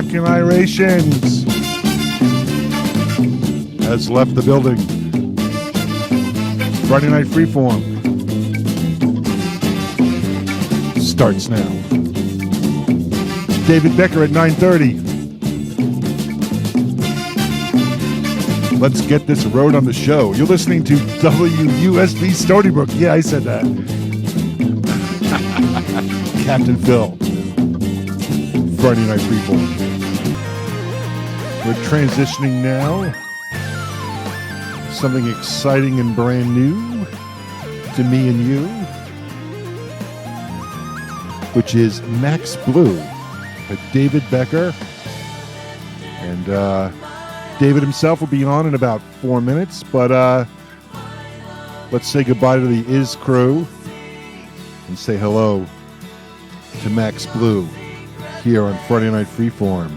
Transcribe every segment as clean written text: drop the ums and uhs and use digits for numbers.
Rockin' Irations has left the building. Friday Night Freeform starts now. David Becker at 9:30. Let's get this road on the show. You're listening to WUSB Stony Brook. Yeah, I said that. Captain Phil. Friday Night Freeform. We're transitioning now. Something exciting and brand new to me and you, which is Max Blue by David Becker. And David himself will be on in about 4 minutes, but let's say goodbye to the Is crew and say hello to Max Blue here on Friday Night Freeform.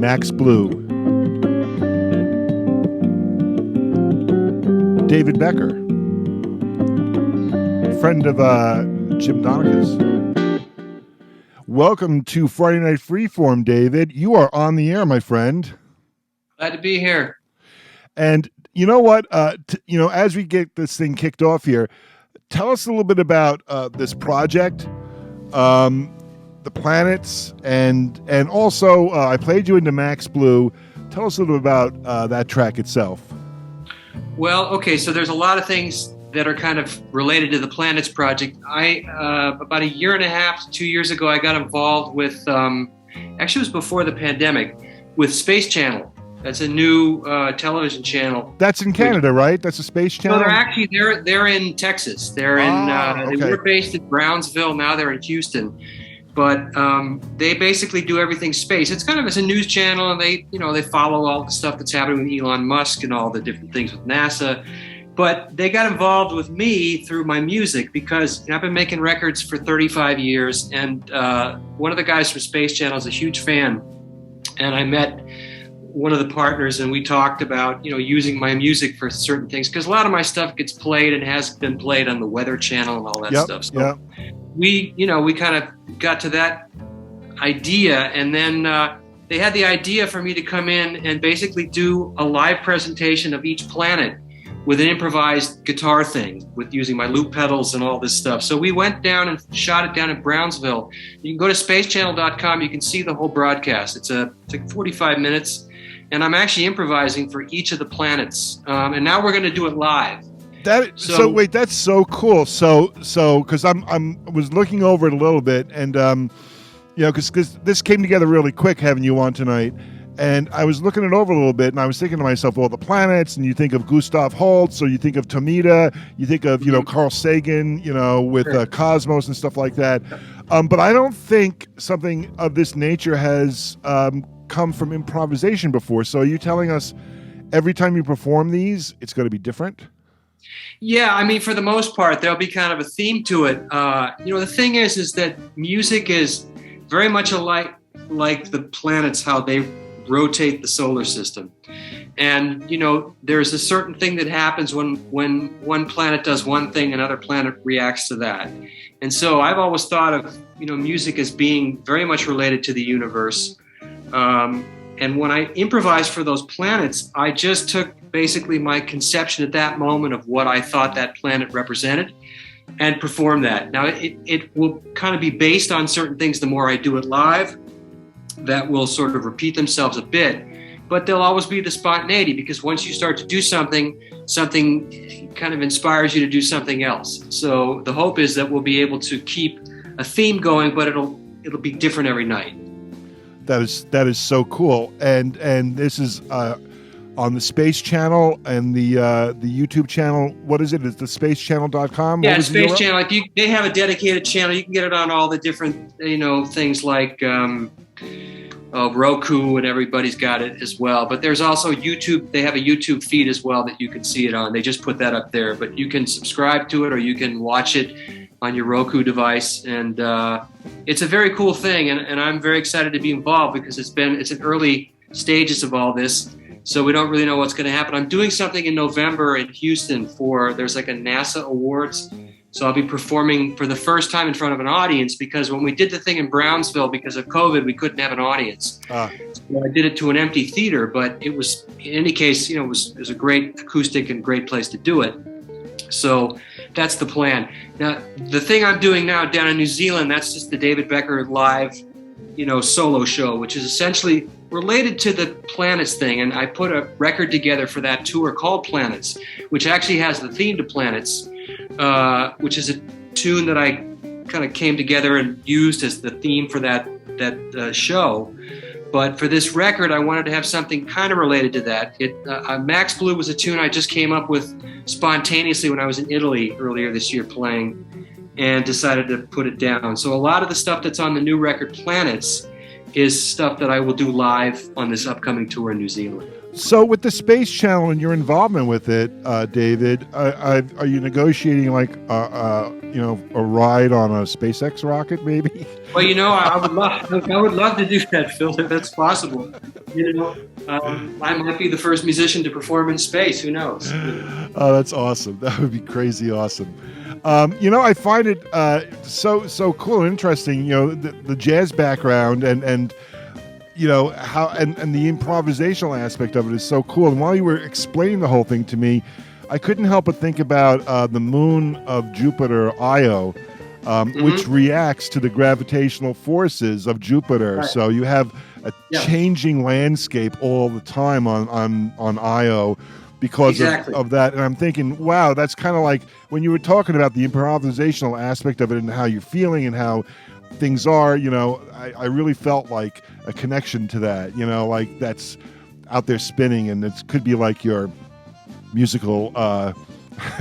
Max Blue. David Becker, friend of Jim Donica's. welcome to Friday Night Freeform, David. You are on the air, my friend. Glad to be here. And you know what? As we get this thing kicked off here, tell us a little bit about this project, the planets, and also I played you into Max Blue. Tell us a little bit about that track itself. Well, okay, so there's a lot of things that are kind of related to the Planets project. About a year and a half to 2 years ago, I got involved with, actually it was before the pandemic, with Space Channel. That's a new television channel. That's in Canada, right? That's a Space Channel? No, they're in Texas. They were based in Brownsville, now they're in Houston. But they basically do everything space. It's a news channel, and they follow all the stuff that's happening with Elon Musk and all the different things with NASA. But they got involved with me through my music because I've been making records for 35 years, and one of the guys from Space Channel is a huge fan. And I met one of the partners, and we talked about using my music for certain things, because a lot of my stuff gets played and has been played on the Weather Channel and all that stuff. So we kind of got to that idea, and then they had the idea for me to come in and basically do a live presentation of each planet with an improvised guitar thing, with using my loop pedals and all this stuff. So we went down and shot it down in Brownsville. You can go to spacechannel.com. You can see the whole broadcast. It's like 45 minutes, and I'm actually improvising for each of the planets. And now we're going to do it live. So wait, that's so cool. So because I was looking over it a little bit, and because this came together really quick having you on tonight. And I was looking it over a little bit, and I was thinking to myself, well, the planets, and you think of Gustav Holst, or you think of Tomita, you think of, Carl Sagan, with Cosmos and stuff like that. But I don't think something of this nature has come from improvisation before. So are you telling us every time you perform these, it's going to be different? Yeah, I mean, for the most part, there'll be kind of a theme to it. The thing is that music is very much like the planets, how they rotate the solar system. And, there's a certain thing that happens when one planet does one thing, another planet reacts to that. And so I've always thought of, music as being very much related to the universe. And when I improvised for those planets, I just took basically my conception at that moment of what I thought that planet represented and performed that. Now, it will kind of be based on certain things the more I do it live, that will sort of repeat themselves a bit, but there'll always be the spontaneity, because once you start to do something kind of inspires you to do something else. So the hope is that we'll be able to keep a theme going, but it'll be different every night. That is so cool. And this is on the Space Channel and the YouTube channel. What is it? It's the spacechannel.com? Yeah, Space Channel. They have a dedicated channel. You can get it on all the different, things like Roku, and everybody's got it as well. But there's also YouTube. They have a YouTube feed as well that you can see it on. They just put that up there. But you can subscribe to it, or you can watch it on your Roku device. And it's a very cool thing. And I'm very excited to be involved, because it's in early stages of all this. So we don't really know what's going to happen. I'm doing something in November in Houston there's like a NASA Awards. So I'll be performing for the first time in front of an audience, because when we did the thing in Brownsville, because of COVID, we couldn't have an audience. So I did it to an empty theater, but it was, in any case, it was a great acoustic and great place to do it. So that's the plan. Now, the thing I'm doing now down in New Zealand, that's just the David Becker live, solo show, which is essentially related to the Planets thing. And I put a record together for that tour called Planets, which actually has the theme to Planets, which is a tune that I kind of came together and used as the theme for that show. But for this record, I wanted to have something kind of related to that. Max Blue was a tune I just came up with spontaneously when I was in Italy earlier this year playing, and decided to put it down. So a lot of the stuff that's on the new record, Planets, is stuff that I will do live on this upcoming tour in New Zealand. So with the Space Channel and your involvement with it, David, are you negotiating like a ride on a SpaceX rocket, maybe? Well, I would love to do that, Phil, if that's possible. I might be the first musician to perform in space. Who knows? Oh, that's awesome. That would be crazy awesome. I find it so cool and interesting. The jazz background and how and the improvisational aspect of it is so cool. And while you were explaining the whole thing to me, I couldn't help but think about the moon of Jupiter, Io, which reacts to the gravitational forces of Jupiter. Right. So you have a changing landscape all the time on Io because of that. And I'm thinking, wow, that's kind of like when you were talking about the improvisational aspect of it and how you're feeling and how things are, I really felt like a connection to that, like that's out there spinning, and it could be like your musical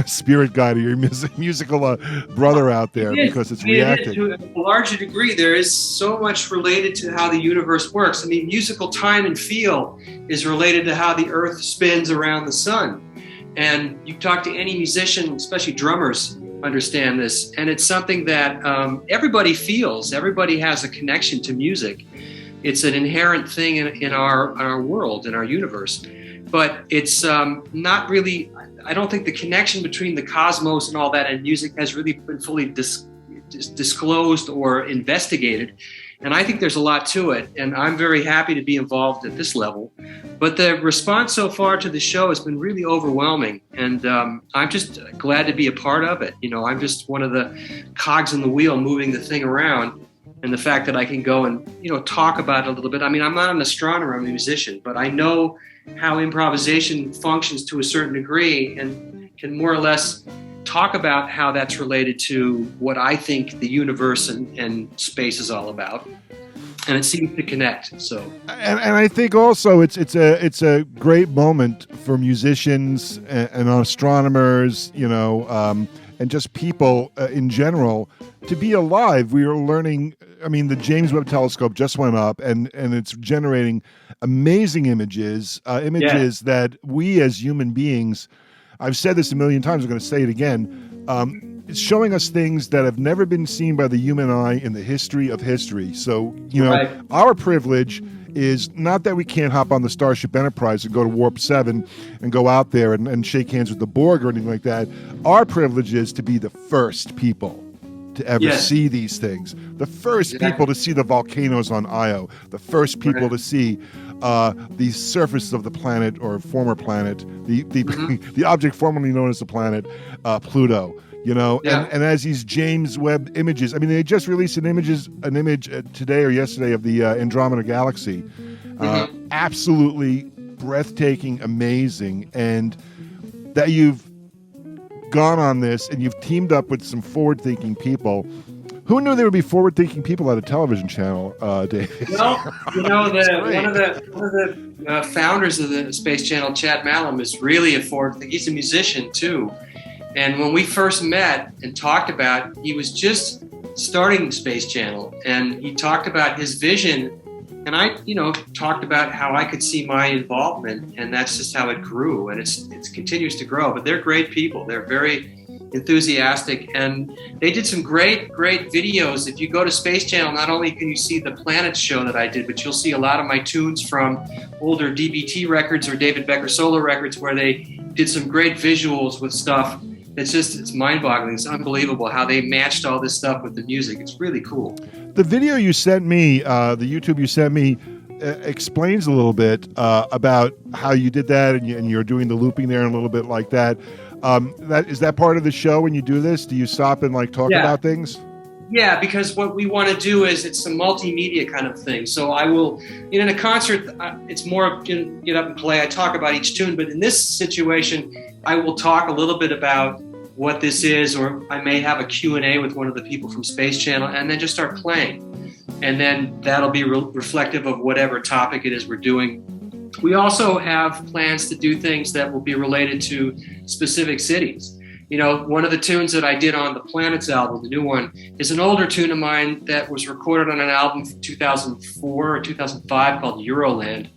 spirit guide or your musical brother out there, because it's reacting. To a larger degree, there is so much related to how the universe works. I mean, musical time and feel is related to how the earth spins around the sun. And you talk to any musician, especially drummers, understand this. And it's something that everybody feels. Everybody has a connection to music. It's an inherent thing in our world, in our universe. But it's not really, I don't think the connection between the cosmos and all that and music has really been fully disclosed or investigated. And I think there's a lot to it. And I'm very happy to be involved at this level. But the response so far to the show has been really overwhelming. And I'm just glad to be a part of it. I'm just one of the cogs in the wheel moving the thing around. And the fact that I can go and, talk about it a little bit. I mean, I'm not an astronomer, I'm a musician, but I know how improvisation functions to a certain degree and can more or less talk about how that's related to what I think the universe and space is all about. And it seems to connect. So, and I think also it's a great moment for musicians and astronomers, and just people in general to be alive. We are learning. I mean, the James Webb Telescope just went up, and it's generating amazing images that we as human beings, I've said this a million times, I'm going to say it again, it's showing us things that have never been seen by the human eye in the history of history. So, our privilege is not that we can't hop on the Starship Enterprise and go to Warp 7 and go out there and shake hands with the Borg or anything like that. Our privilege is to be the first people to ever see these things, the first people to see the volcanoes on Io, the first people to see the surface of the planet or former planet, the object formerly known as the planet Pluto. And as these James Webb images, I mean, they just released an image today or yesterday of the Andromeda Galaxy. Absolutely breathtaking, amazing, and that you've gone on this and you've teamed up with some forward-thinking people. Who knew there would be forward-thinking people at a television channel, David? Well, one of the founders of the Space Channel, Chad Malum, is really a forward-thinking. He's a musician too. And when we first met and talked about, he was just starting the Space Channel, and he talked about his vision, and I, talked about how I could see my involvement, and that's just how it grew, and it continues to grow. But they're great people. They're very enthusiastic, and they did some great videos. If you go to Space Channel, not only can you see the Planets show that I did, but you'll see a lot of my tunes from older DBT records or David Becker solo records, where they did some great visuals with stuff. It's mind-boggling. It's unbelievable how they matched all this stuff with the music. It's really cool. The video you sent me, the YouTube you sent me, explains a little bit about how you did that, and you're doing the looping there and a little bit like that. Is that part of the show when you do this? Do you stop and talk about things? Yeah, because what we want to do is it's a multimedia kind of thing. So I will, in a concert, it's more get up and play. I talk about each tune, but in this situation, I will talk a little bit about what this is, or I may have a Q&A with one of the people from Space Channel, and then just start playing. And then that'll be reflective of whatever topic it is we're doing. We also have plans to do things that will be related to specific cities. One of the tunes that I did on the Planets album, the new one, is an older tune of mine that was recorded on an album from 2004 or 2005 called Euroland,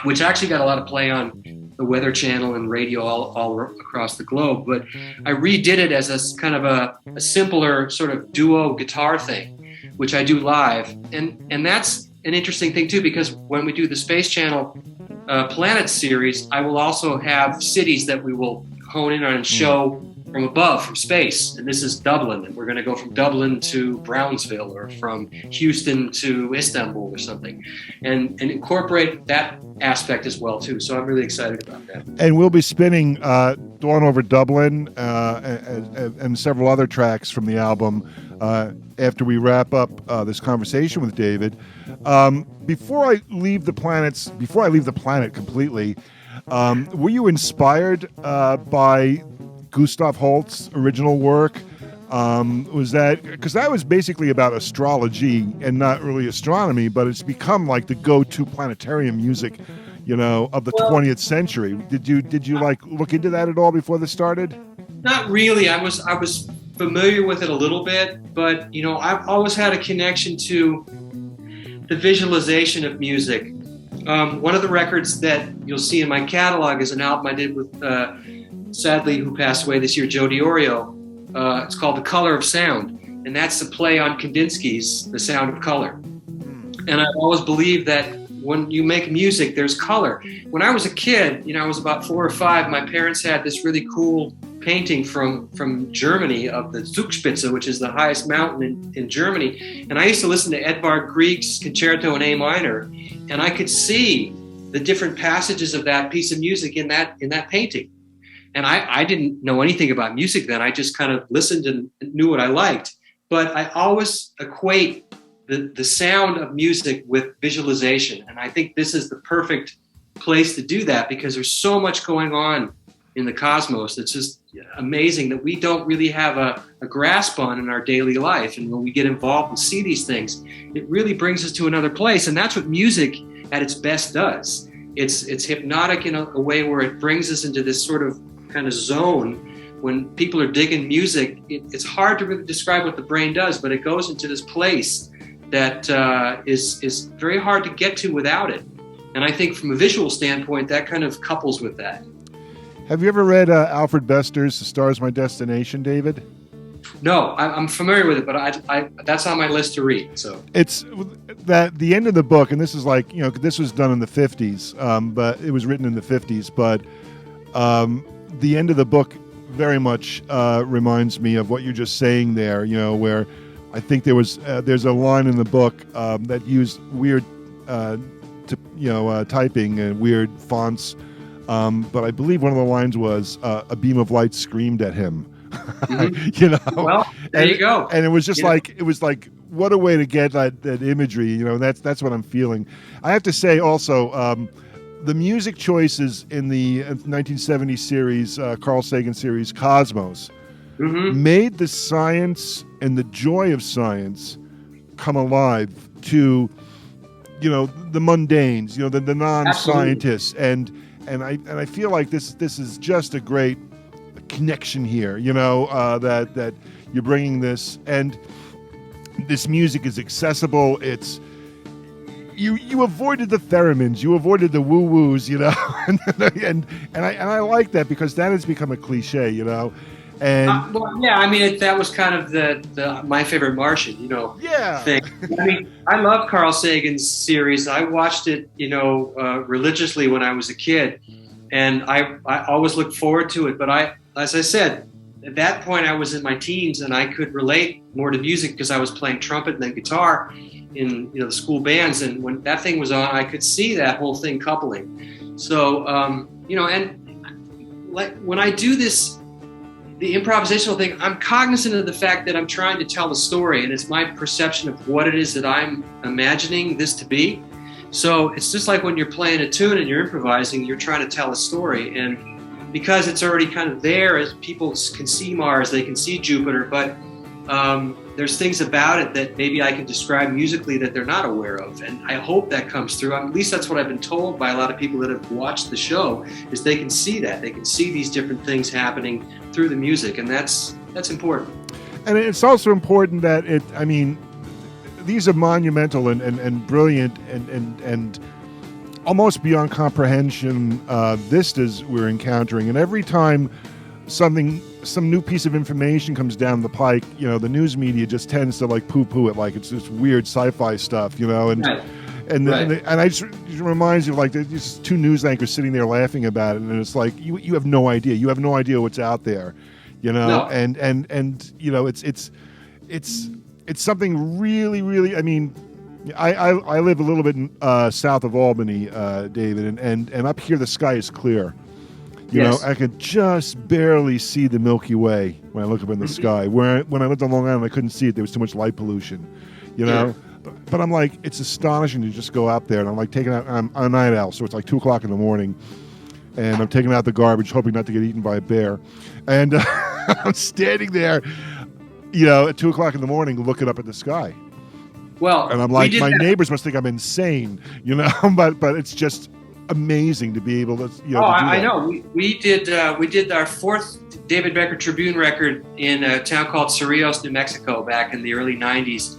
which actually got a lot of play on the Weather Channel and radio all across the globe. But I redid it as a kind of a simpler sort of duo guitar thing, which I do live. And that's an interesting thing too, because when we do the Space Channel Planets series, I will also have cities that we will hone in on and show from above, from space. And this is Dublin. And we're going to go from Dublin to Brownsville, or from Houston to Istanbul or something, and incorporate that aspect as well too. So I'm really excited about that. And we'll be spinning Dawn Over Dublin and several other tracks from the album after we wrap up this conversation with David. Before I leave the planet completely, were you inspired by Gustav Holst's original work? Was that because that was basically about astrology and not really astronomy, but it's become like the go-to planetarium music, of the 20th century. Did you like look into that at all before this started? Not really. I was familiar with it a little bit, but I've always had a connection to the visualization of music. One of the records that you'll see in my catalog is an album I did with sadly who passed away this year, Joe DiOrio. It's called The Color of Sound, and that's a play on Kandinsky's The Sound of Color. And I've always believed that when you make music, there's color. When I was a kid, I was about 4 or 5, my parents had this really cool painting from Germany of the Zugspitze, which is the highest mountain in Germany. And I used to listen to Edvard Grieg's Concerto in A minor, and I could see the different passages of that piece of music in that painting. And I didn't know anything about music then. I just kind of listened and knew what I liked. But I always equate the sound of music with visualization. And I think this is the perfect place to do that, because there's so much going on in the cosmos that's just amazing that we don't really have a grasp on in our daily life. And when we get involved and see these things, it really brings us to another place. And that's what music at its best does. It's hypnotic in a way where it brings us into this sort of kind of zone. When people are digging music, it's hard to really describe what the brain does, but it goes into this place that is very hard to get to without it. And I think from a visual standpoint, that kind of couples with that. Have you ever read Alfred Bester's The Star Is My Destination, David? No, I'm familiar with it, but that's on my list to read. So it's that the end of the book, and this is like, this was done in the 50s, but it was written in the 50s, but the end of the book very much reminds me of what you're just saying there, where I think there's a line in the book that used weird typing and weird fonts, but I believe one of the lines was a beam of light screamed at him. Mm-hmm. Well, there you go. And it was just it was like, what a way to get that imagery. That's what I'm feeling. I have to say also, the music choices in the 1970 series, Carl Sagan series, Cosmos, made the science and the joy of science come alive to, the mundanes, the non-scientists. And I feel like this is just a great connection here, that you're bringing this, and this music is accessible. It's you avoided the theremins, you avoided the woo-woos, and I like that, because that has become a cliche, and that was kind of the My Favorite Martian, thing. I mean, I love Carl Sagan's series. I watched it, religiously when I was a kid, and I always looked forward to it. But as I said, at that point I was in my teens, and I could relate more to music because I was playing trumpet and then guitar in the school bands, and when that thing was on, I could see that whole thing coupling. So and like when I do this, the improvisational thing, I'm cognizant of the fact that I'm trying to tell the story, and it's my perception of what it is that I'm imagining this to be. So it's just like when you're playing a tune and you're improvising, you're trying to tell a story, and because it's already kind of there, as people can see Mars, they can see Jupiter, but there's things about it that maybe I can describe musically that they're not aware of, and I hope that comes through. At least that's what I've been told by a lot of people that have watched the show, is they can see that. They can see these different things happening through the music, and that's important. And it's also important that these are monumental and brilliant and almost beyond comprehension vistas we're encountering, and every time some new piece of information comes down the pike, the news media just tends to like poo-poo it like it's this weird sci-fi stuff, and Right. and I just, it reminds you, like, there's just two news anchors sitting there laughing about it, and it's like you have no idea. You have no idea what's out there. you know, No. and you know, it's something really, really. I mean, I live a little bit south of Albany, David, and up here the sky is clear. You Yes. know, I could just barely see the Milky Way when I look up in the sky. When I lived on Long Island, I couldn't see it. There was too much light pollution, you know. Sure. But I'm like, it's astonishing to just go out there, and I'm like taking out. I'm a night owl, so it's like 2:00 in the morning, and I'm taking out the garbage, hoping not to get eaten by a bear, and I'm standing there, you know, at 2:00 in the morning, looking up at the sky. Well, And I'm like, my neighbors must think I'm insane, you know. but it's just amazing to be able to, you know. Oh, to do I that. know. We did our 4th David Becker Tribune record in a town called Cerrillos, New Mexico, back in the early '90s,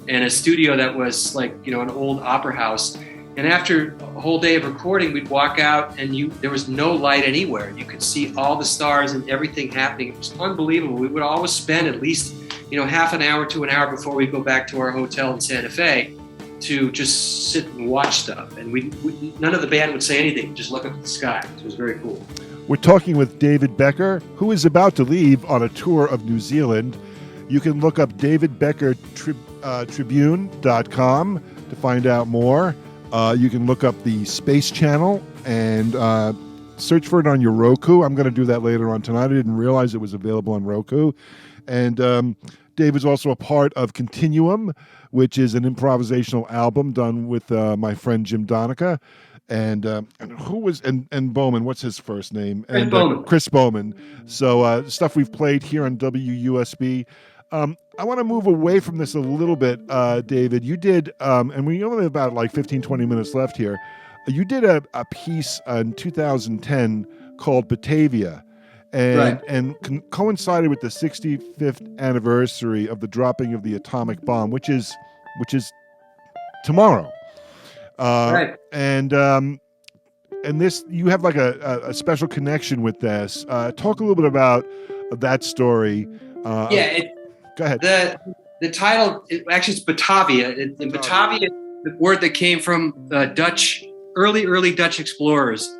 in a studio that was like, you know, an old opera house. And after a whole day of recording, we'd walk out, and there was no light anywhere. You could see all the stars and everything happening. It was unbelievable. We would always spend at least, you know, half an hour to an hour before we go back to our hotel in Santa Fe to just sit and watch stuff. And we none of the band would say anything, just look up at the sky. It was very cool. We're talking with David Becker, who is about to leave on a tour of New Zealand. You can look up davidbeckertribune.com to find out more. You can look up the Space Channel and search for it on your Roku. I'm going to do that later on tonight. I didn't realize it was available on Roku. And David's also a part of Continuum, which is an improvisational album done with my friend Jim Donica. And who was and Bowman? What's his first name? Chris Bowman. So stuff we've played here on WUSB. I want to move away from this a little bit, David. You did, and we only have about like 15, 20 minutes left here. You did a piece in 2010 called Batavia, and coincided with the 65th anniversary of the dropping of the atomic bomb, which is tomorrow. Right. And this, you have like a special connection with this. Talk a little bit about that story. Go ahead. The title, it's Batavia. In Batavia, the word that came from early Dutch explorers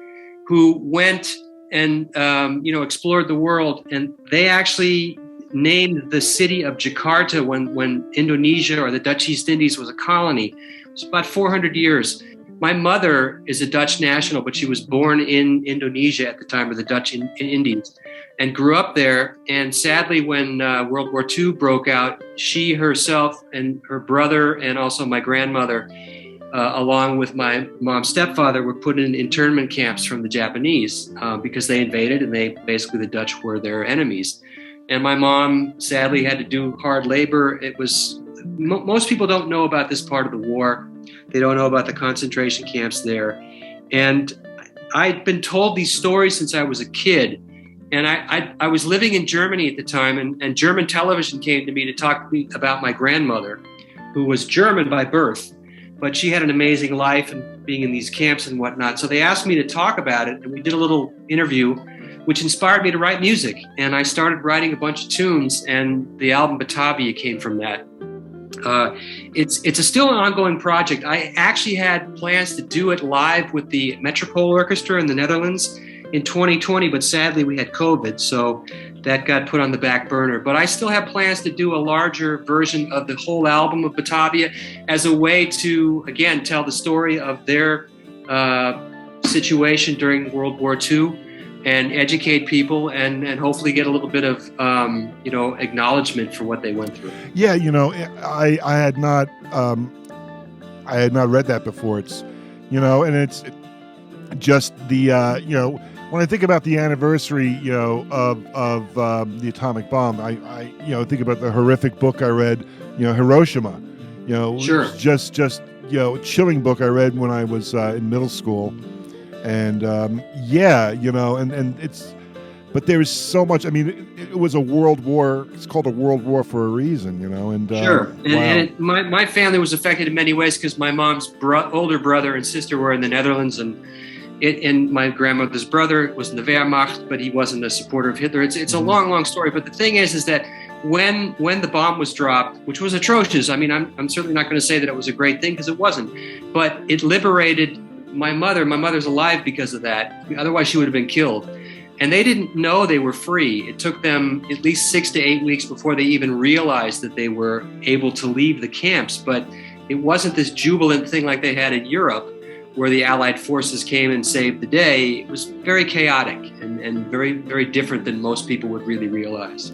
who went and explored the world, and they actually named the city of Jakarta when Indonesia or the Dutch East Indies was a colony. It's about 400 years. My mother is a Dutch national, but she was born in Indonesia at the time of the Dutch Indies and grew up there. And sadly, when World War II broke out, she herself and her brother and also my grandmother, along with my mom's stepfather, were put in internment camps from the Japanese because they invaded, and the Dutch were their enemies. And my mom sadly had to do hard labor. It was, most people don't know about this part of the war. They don't know about the concentration camps there. And I'd been told these stories since I was a kid. And I was living in Germany at the time, and German television came to me to talk to me about my grandmother, who was German by birth, but she had an amazing life and being in these camps and whatnot. So they asked me to talk about it, and we did a little interview, which inspired me to write music. And I started writing a bunch of tunes, and the album Batavia came from that. It's still an ongoing project. I actually had plans to do it live with the Metropole Orchestra in the Netherlands in 2020, but sadly we had COVID, so that got put on the back burner. But I still have plans to do a larger version of the whole album of Batavia as a way to, again, tell the story of their situation during World War II and educate people and hopefully get a little bit of acknowledgement for what they went through. Yeah, I had not read that before. It's and it's just the when I think about the anniversary of the atomic bomb, I think about the horrific book I read, Hiroshima. Sure. Just a chilling book I read when I was in middle school. And and it's, but there's so much. I mean, it was a world war. It's called a world war for a reason, And sure. And wow. my family was affected in many ways because my mom's older brother and sister were in the Netherlands, and my grandmother's brother was in the Wehrmacht, but he wasn't a supporter of Hitler. It's a long story. But the thing is that when the bomb was dropped, which was atrocious. I mean, I'm certainly not going to say that it was a great thing because it wasn't, but it liberated my mother. My mother's alive because of that. Otherwise, she would have been killed. And they didn't know they were free. It took them at least 6 to 8 weeks before they even realized that they were able to leave the camps. But it wasn't this jubilant thing like they had in Europe, where the Allied forces came and saved the day. It was very chaotic and very, very different than most people would really realize.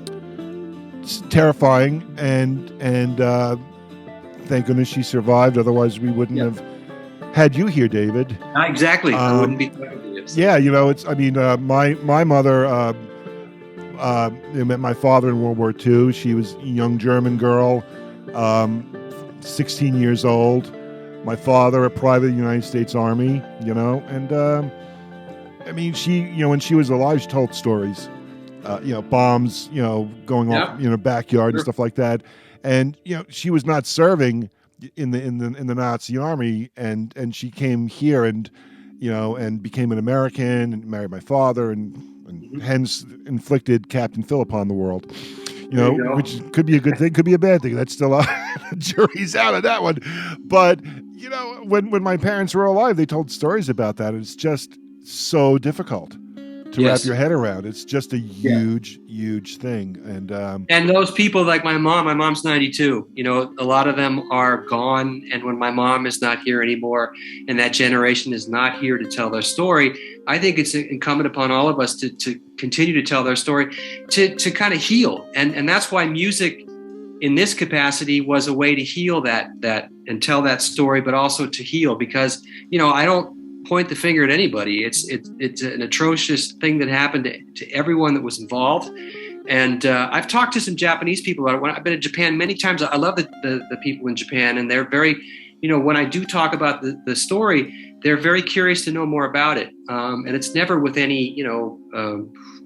It's terrifying, and thank goodness she survived. Otherwise, we wouldn't have had you here, David. Exactly. I wouldn't be talking to you. Yeah, my mother met my father in World War II. She was a young German girl, 16 years old. My father, a private in the United States Army, and she, when she was alive, she told stories, bombs, going off, backyard and stuff like that. And, she was not serving in the Nazi army, and she came here and became an American and married my father and hence inflicted Captain Phillip on the world. Which could be a good thing, could be a bad thing. That's still the jury's out on that one. But when my parents were alive, they told stories about that. It's just so difficult to wrap your head around. It's just a huge, huge thing. And those people like my mom's 92. A lot of them are gone. And when my mom is not here anymore, and that generation is not here to tell their story, I think it's incumbent upon all of us to continue to tell their story, to kind of heal. And that's why music in this capacity was a way to heal that and tell that story, but also to heal, because, I don't point the finger at anybody. It's an atrocious thing that happened to everyone that was involved. And I've talked to some Japanese people about it. I've been to Japan many times. I love the people in Japan, and they're very, when I do talk about the story, they're very curious to know more about it. And it's never with any,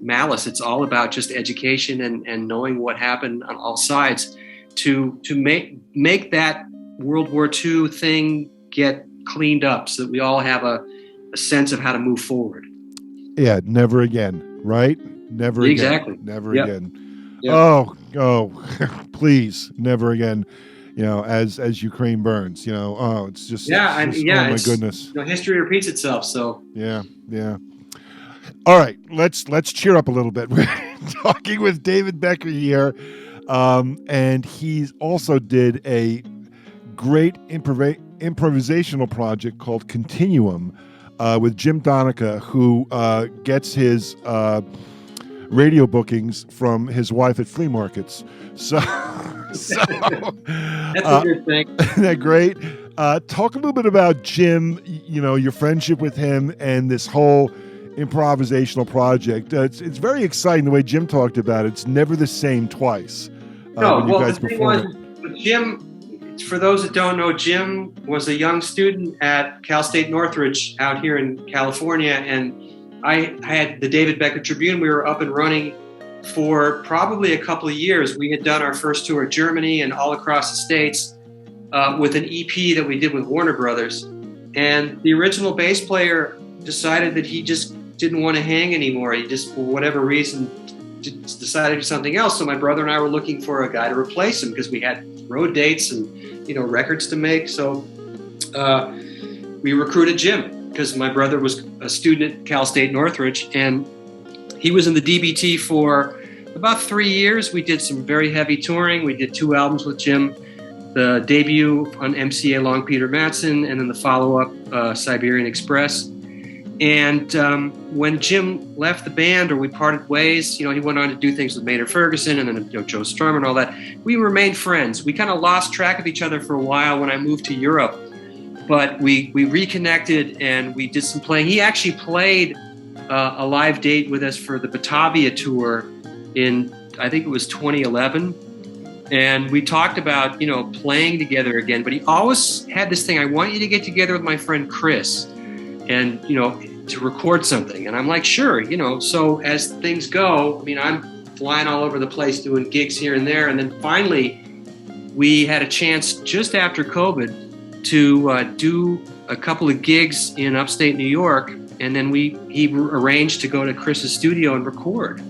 malice. It's all about just education and knowing what happened on all sides to make that World War II thing get cleaned up so that we all have a sense of how to move forward. Yeah, never again, right? Never exactly. Again. Never again. Yep. Oh, please, never again. As Ukraine burns, it's just oh my goodness. History repeats itself. So yeah. All right, let's cheer up a little bit. We're talking with David Becker here, and he's also did a great improvisational project called Continuum with Jim Donica, who gets his radio bookings from his wife at flea markets. So that's a good thing. Isn't that great? Talk a little bit about Jim, your friendship with him and this whole improvisational project. It's very exciting the way Jim talked about it. It's never the same twice. The thing was, Jim, for those that don't know, Jim was a young student at Cal State Northridge out here in California, and I had the David Becker Tribune. We were up and running for probably a couple of years. We had done our first tour of Germany and all across the States with an EP that we did with Warner Brothers. And the original bass player decided that he just didn't want to hang anymore. He just, for whatever reason, decided to do something else. So my brother and I were looking for a guy to replace him because we had road dates and records to make. So we recruited Jim because my brother was a student at Cal State Northridge, and he was in the DBT for about 3 years. We did some very heavy touring. We did 2 albums with Jim, the debut on MCA Long Peter Matson, and then the follow-up Siberian Express. And when Jim left the band, or we parted ways, he went on to do things with Maynard Ferguson and then Joe Strummer and all that. We remained friends. We kind of lost track of each other for a while when I moved to Europe, but we reconnected and we did some playing. He actually played a live date with us for the Batavia tour in, I think it was 2011. And we talked about, playing together again, but he always had this thing, I want you to get together with my friend Chris and, to record something. And I'm like, sure, so as things go, I'm flying all over the place doing gigs here and there. And then finally, we had a chance just after COVID to do a couple of gigs in upstate New York. And then he arranged to go to Chris's studio and record.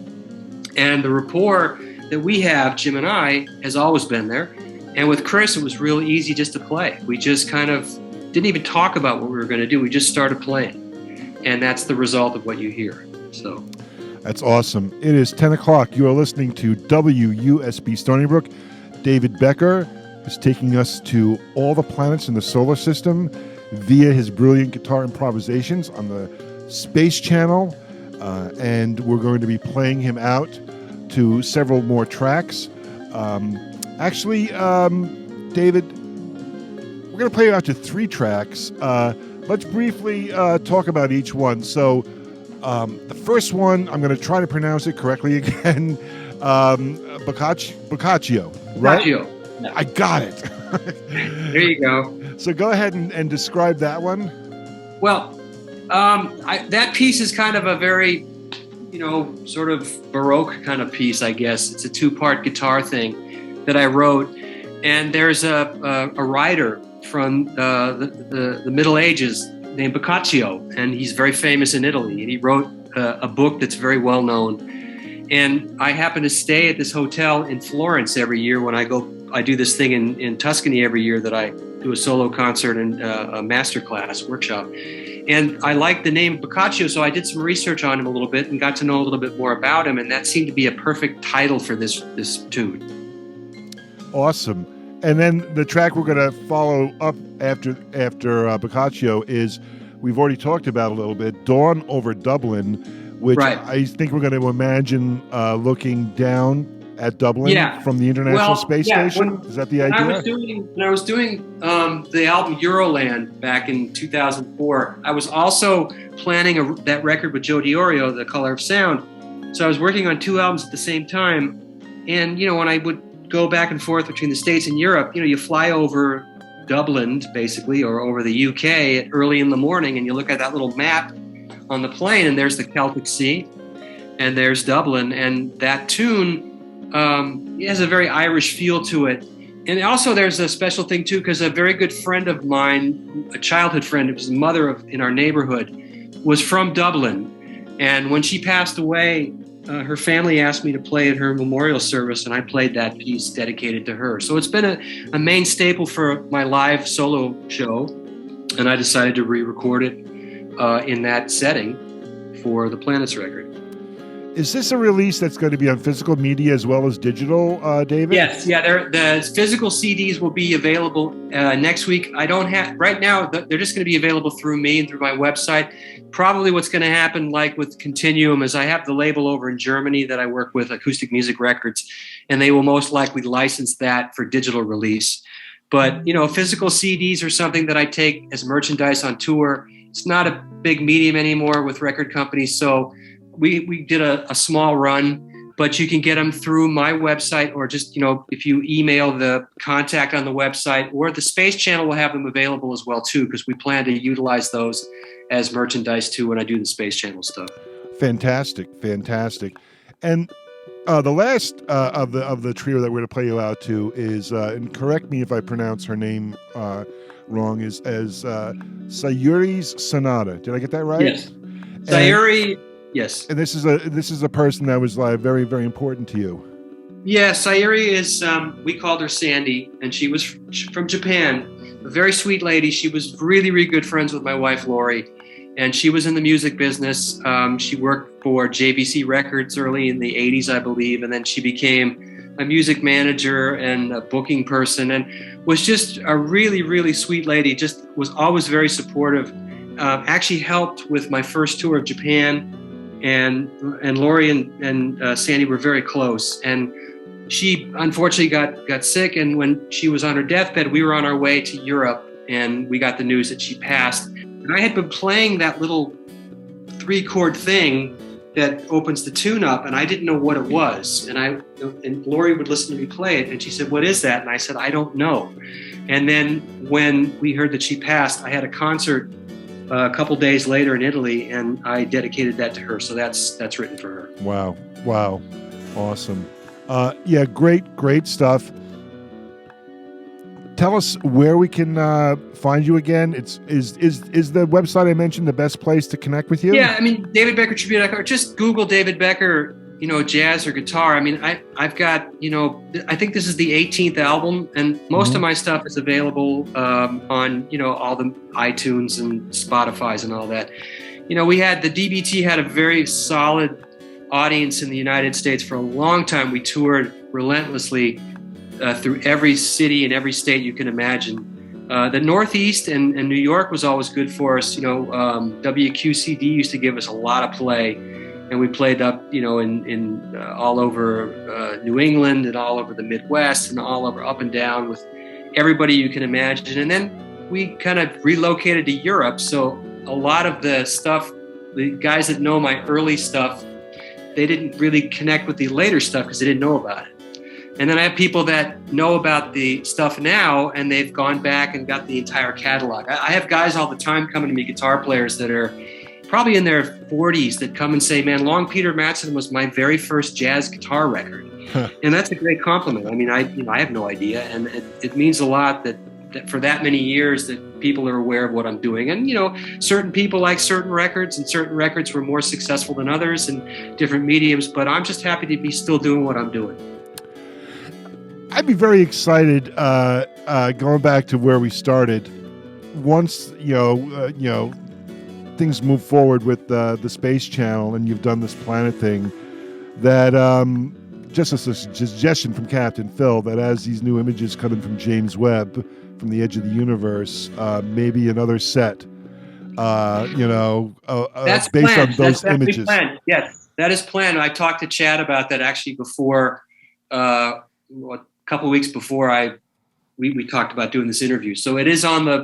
And the rapport that we have, Jim and I, has always been there. And with Chris, it was real easy just to play. We just kind of didn't even talk about what we were going to do. We just started playing. And that's the result of what you hear. So That's awesome. It is 10 o'clock. You are listening to WUSB Stony Brook. David Becker is taking us to all the planets in the solar system via his brilliant guitar improvisations on the Space Channel. And we're going to be playing him out to several more tracks. David, we're going to play you out to 3 tracks. Let's briefly talk about each one. So the first one, I'm going to try to pronounce it correctly again. Boccaccio, right? Boccaccio. Yeah. I got it. There you go. So go ahead and describe that one. Well, that piece is kind of a very, sort of Baroque kind of piece, I guess. It's a 2-part guitar thing that I wrote. And there's a writer from the Middle Ages named Boccaccio, and he's very famous in Italy. And he wrote a book that's very well known. And I happen to stay at this hotel in Florence every year when I go. I do this thing in Tuscany every year that I do a solo concert and a master class workshop. And I like the name Boccaccio, so I did some research on him a little bit and got to know a little bit more about him. And that seemed to be a perfect title for this tune. Awesome. And then the track we're going to follow up after Boccaccio is, we've already talked about a little bit, Dawn over Dublin, which right. I think we're going to imagine looking down at Dublin from the International Space Station. Is that the idea? When I was doing the album Euroland back in 2004, I was also planning that record with Joe DiOrio, The Color of Sound. So I was working on 2 albums at the same time. And, when I would go back and forth between the States and Europe, you fly over Dublin, basically, or over the UK early in the morning, and you look at that little map on the plane, and there's the Celtic Sea, and there's Dublin, and that tune it has a very Irish feel to it. And also there's a special thing too, because a very good friend of mine, a childhood friend, it was the mother in our neighborhood, was from Dublin. And when she passed away, her family asked me to play at her memorial service, and I played that piece dedicated to her. So it's been a main staple for my live solo show, and I decided to re-record it in that setting for the Planets record. Is this a release that's going to be on physical media as well as digital, David? Yes, the physical CDs will be available next week. I don't have, right now, they're just going to be available through me and through my website. Probably what's going to happen, like with Continuum, is I have the label over in Germany that I work with, Acoustic Music Records, and they will most likely license that for digital release. But, physical CDs are something that I take as merchandise on tour. It's not a big medium anymore with record companies, so we did a small run, but you can get them through my website, or just, if you email the contact on the website, or the Space Channel will have them available as well too, because we plan to utilize those as merchandise too when I do the Space Channel stuff. Fantastic. And the last of the trio that we're going to play you out to is, and correct me if I pronounce her name wrong, is Sayuri's Sonata. Did I get that right? Yes. Sayuri. Yes. And this is a person that was very, very important to you. Yeah, Sayuri is, we called her Sandy, and she was from Japan, a very sweet lady. She was really, really good friends with my wife, Lori, and she was in the music business. She worked for JVC Records early in the 80s, I believe, and then she became a music manager and a booking person, and was just a really, really sweet lady, just was always very supportive. Actually helped with my first tour of Japan. And Lori and Sandy were very close, and she unfortunately got sick, and when she was on her deathbed, we were on our way to Europe, and we got the news that she passed. And I had been playing that little 3-chord thing that opens the tune up, and I didn't know what it was, and Lori would listen to me play it, and she said, "What is that?" And I said, "I don't know." And then when we heard that she passed, I had a concert a couple days later in Italy, and I dedicated that to her. So that's written for her. Wow. Awesome. Great stuff. Tell us where we can find you again. Is the website I mentioned the best place to connect with you? Yeah, David Becker Tribute, or just Google David Becker, jazz or guitar. I've got, I think this is the 18th album, and most of my stuff is available on, all the iTunes and Spotify's and all that. We had the DBT had a very solid audience in the United States for a long time. We toured relentlessly through every city and every state you can imagine. The Northeast and New York was always good for us. WQCD used to give us a lot of play, and we played up, in all over New England and all over the Midwest and all over up and down with everybody you can imagine. And then we kind of relocated to Europe. So a lot of the stuff, the guys that know my early stuff, they didn't really connect with the later stuff because they didn't know about it. And then I have people that know about the stuff now, and they've gone back and got the entire catalog. I have guys all the time coming to me, guitar players that are probably in their 40s, that come and say, man, Long Peter Matson was my very first jazz guitar record. And that's a great compliment. I mean, I have no idea. And it means a lot that for that many years that people are aware of what I'm doing. And, certain people like certain records, and certain records were more successful than others in different mediums. But I'm just happy to be still doing what I'm doing. I'd be very excited going back to where we started. Once, things move forward with the Space Channel and you've done this planet thing, that just a suggestion from Captain Phil, that as these new images coming from James Webb, from the edge of the universe, maybe another set, that's based planned. on those that's images. Planned. Yes, that is planned. I talked to Chad about that actually before, a couple of weeks before we talked about doing this interview. So it is on the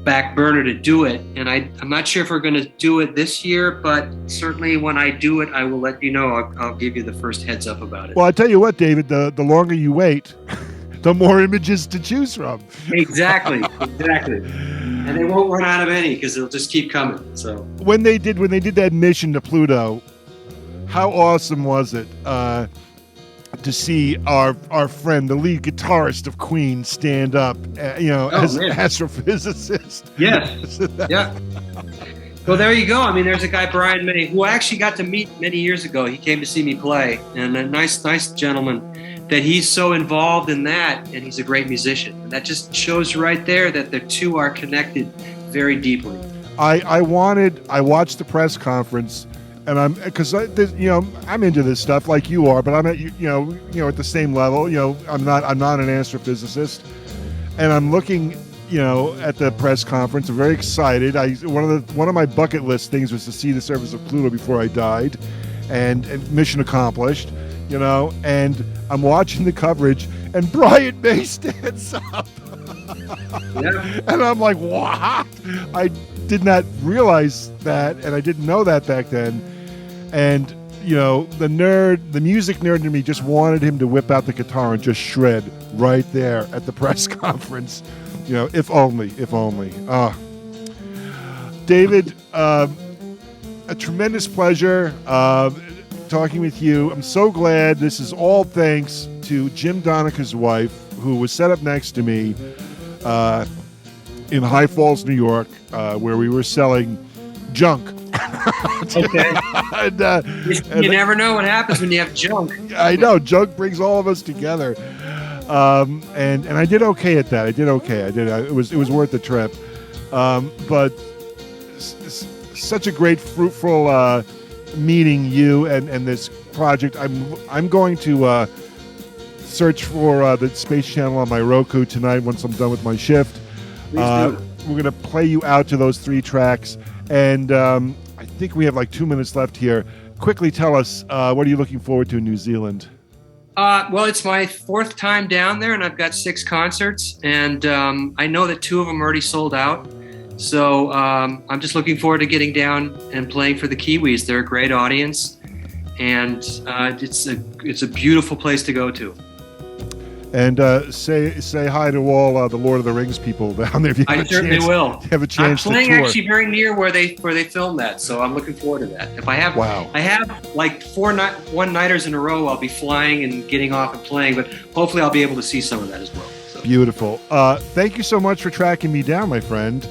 back burner to do it, and I'm not sure if we're going to do it this year, but certainly when I do it, I will let you know. I'll give you the first heads up about it. Well, I tell you what, David, the longer you wait, the more images to choose from. Exactly. And they won't run out of any because they'll just keep coming. So when they did that mission to Pluto, how awesome was it to see our friend, the lead guitarist of Queen, stand up, as an astrophysicist. Yes. Yeah. Well, there you go. I mean, there's a guy, Brian May, who I actually got to meet many years ago. He came to see me play, and a nice gentleman, that he's so involved in that, and he's a great musician. And that just shows right there that the two are connected very deeply. I watched the press conference, and I'm into this stuff like you are, but I'm at at the same level. I'm not an astrophysicist, and I'm looking at the press conference. I'm very excited. One of my bucket list things was to see the surface of Pluto before I died, and mission accomplished. And I'm watching the coverage, and Brian May stands up. Yeah. And I'm like, what? I did not realize that, and I didn't know that back then. And, the music nerd in me just wanted him to whip out the guitar and just shred right there at the press conference. If only. David, a tremendous pleasure talking with you. I'm so glad. This is all thanks to Jim Donica's wife, who was set up next to me in High Falls, New York, where we were selling junk. Okay. You never know what happens when you have junk. I know. Junk brings all of us together. And I did okay at that. It was worth the trip. But such a great, fruitful meeting you and this project. I'm going to search for the Space Channel on my Roku tonight once I'm done with my shift. We're going to play you out to those 3 tracks. And I think we have like 2 minutes left here. Quickly tell us, what are you looking forward to in New Zealand? Well, it's my 4th time down there, and I've got 6 concerts, and I know that 2 of them already sold out. So I'm just looking forward to getting down and playing for the Kiwis. They're a great audience, and it's a beautiful place to go to. And say hi to all the Lord of the Rings people down there. If you I certainly will. Have a chance. I'm playing to tour. actually very near where they filmed that, so I'm looking forward to that. If I have, I have like 4 one-nighters in a row. I'll be flying and getting off and playing, but hopefully I'll be able to see some of that as well. So. Beautiful. Thank you so much for tracking me down, my friend.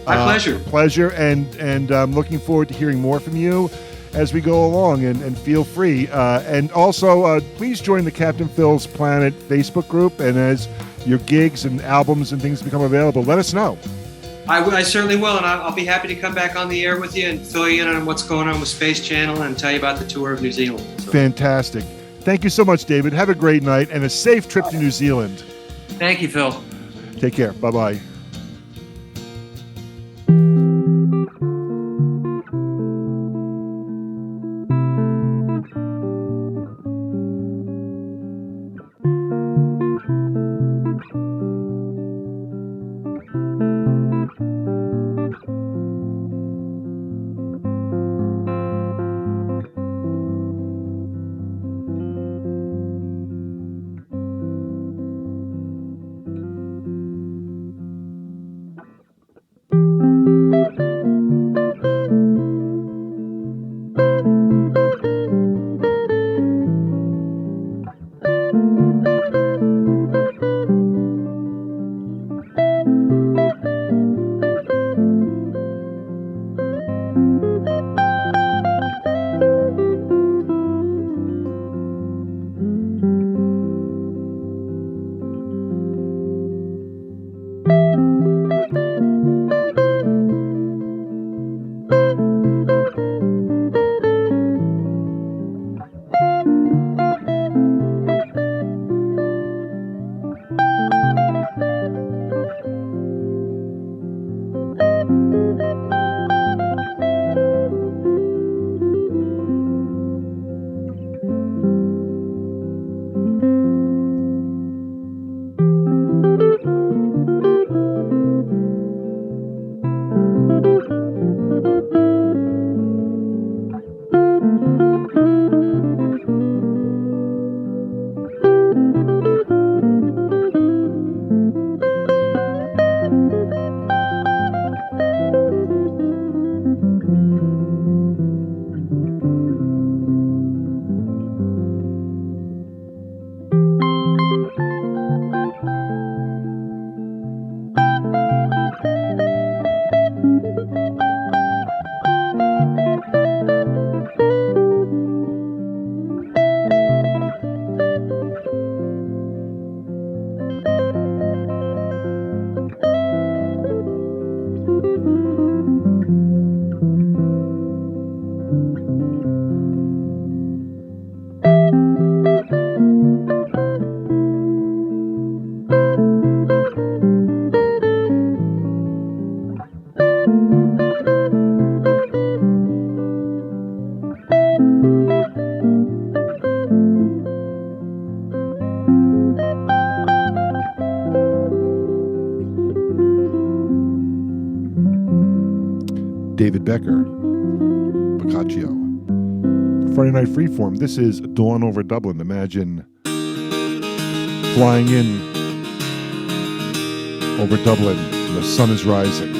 My pleasure. Pleasure, and I'm looking forward to hearing more from you as we go along, and feel free. And also, please join the Captain Phil's Planet Facebook group, and as your gigs and albums and things become available, let us know. I certainly will, and I'll be happy to come back on the air with you and fill you in on what's going on with Space Channel and tell you about the tour of New Zealand. So. Fantastic. Thank you so much, David. Have a great night and a safe trip to New Zealand. Thank you, Phil. Take care. Bye-bye. David Becker, Boccaccio. Friday Night Freeform. This is Dawn over Dublin. Imagine flying in over Dublin. The sun is rising.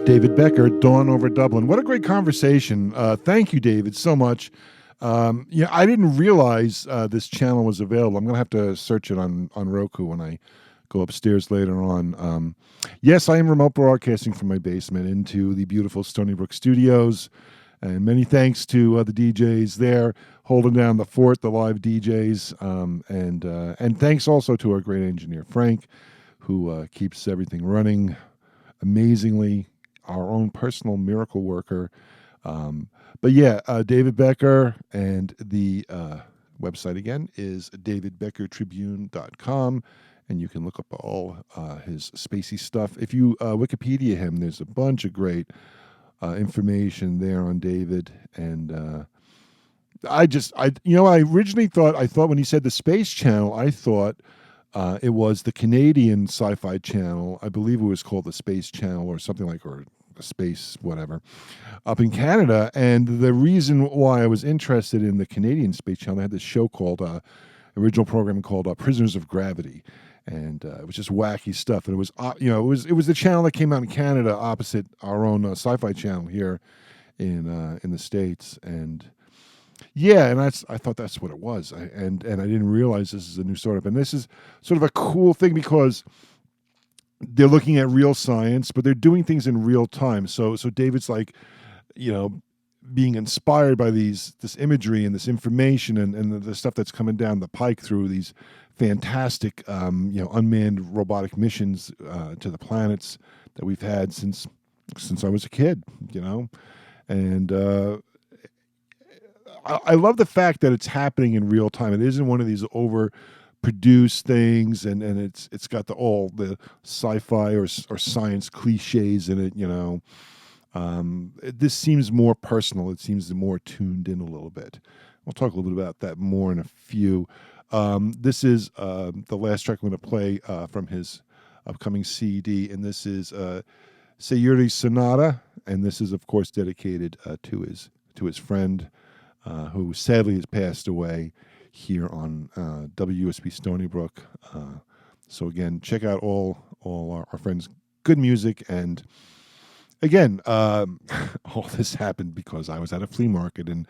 David Becker, Dawn Over Dublin. What a great conversation. Thank you, David, so much. I didn't realize this channel was available. I'm going to have to search it on Roku when I go upstairs later on. Yes, I am remote broadcasting from my basement into the beautiful Stony Brook studios. And many thanks to the DJs there holding down the fort, the live DJs. And thanks also to our great engineer, Frank, who keeps everything running amazingly. Our own personal miracle worker. David Becker, and the website again is davidbeckertribune.com, and you can look up all his spacey stuff. If you Wikipedia him, there's a bunch of great information there on David. And I originally thought when he said the Space Channel, I thought it was the Canadian Sci-Fi Channel. I believe it was called the Space Channel or something like, or space whatever, up in Canada. And the reason why I was interested in the Canadian Space Channel, they had this show called original programming called Prisoners of Gravity, and it was just wacky stuff. And it was, it was the channel that came out in Canada opposite our own sci-fi channel here in the States. And yeah, and I thought that's what it was. And I didn't realize this is a new startup. And this is sort of a cool thing because they're looking at real science, but they're doing things in real time. So David's like, being inspired by this imagery and this information and the stuff that's coming down the pike through these fantastic, unmanned robotic missions to the planets that we've had since I was a kid, and I love the fact that it's happening in real time. It isn't one of these overproduced things, and it's got all the sci-fi or science cliches in it, This seems more personal. It seems more tuned in a little bit. We'll talk a little bit about that more in a few. This is the last track I'm going to play from his upcoming CD, and this is Sayuri Sonata, and this is, of course, dedicated to his friend who sadly has passed away here on WUSB Stony Brook. So again, check out all our friends' good music. And again, all this happened because I was at a flea market in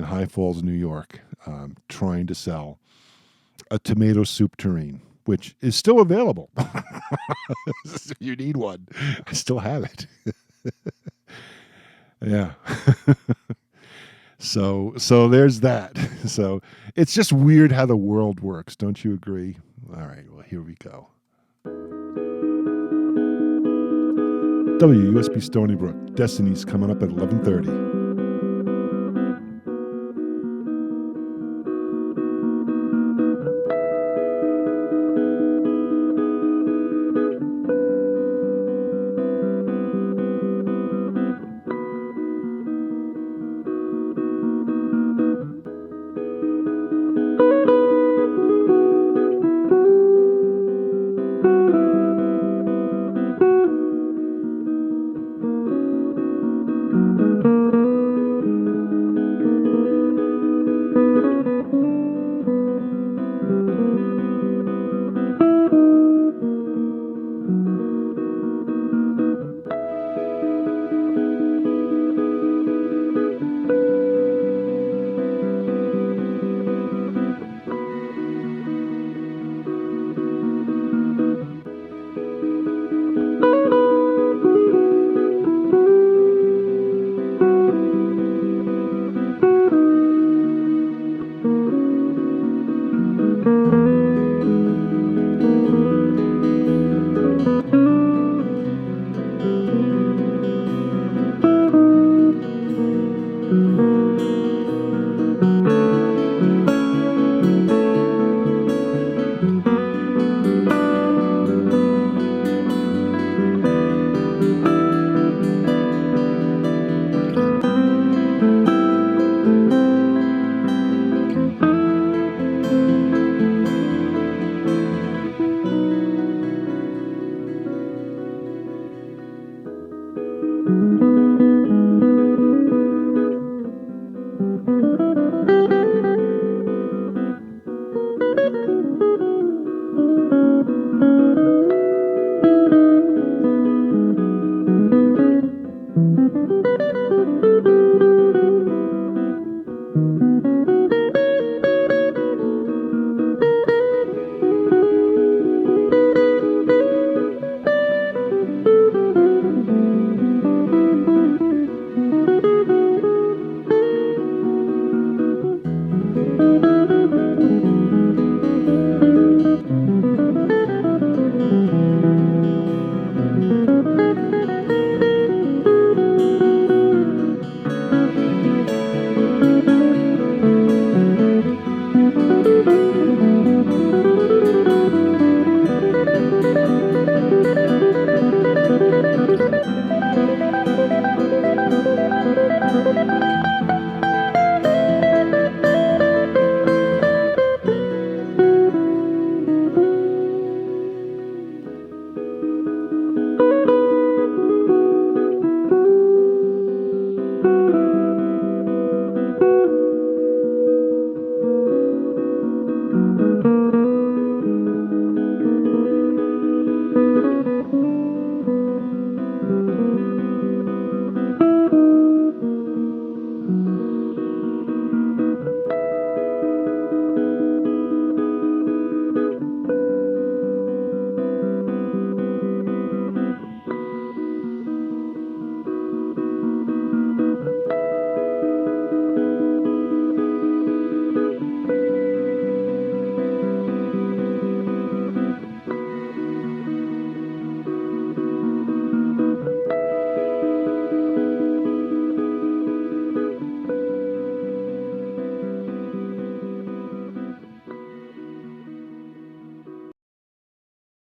High Falls, New York, trying to sell a tomato soup tureen, which is still available. If you need one, I still have it. Yeah. So there's that. So it's just weird how the world works. Don't you agree? All right. Well, here we go. WUSB Stony Brook. Destiny's coming up at 11:30.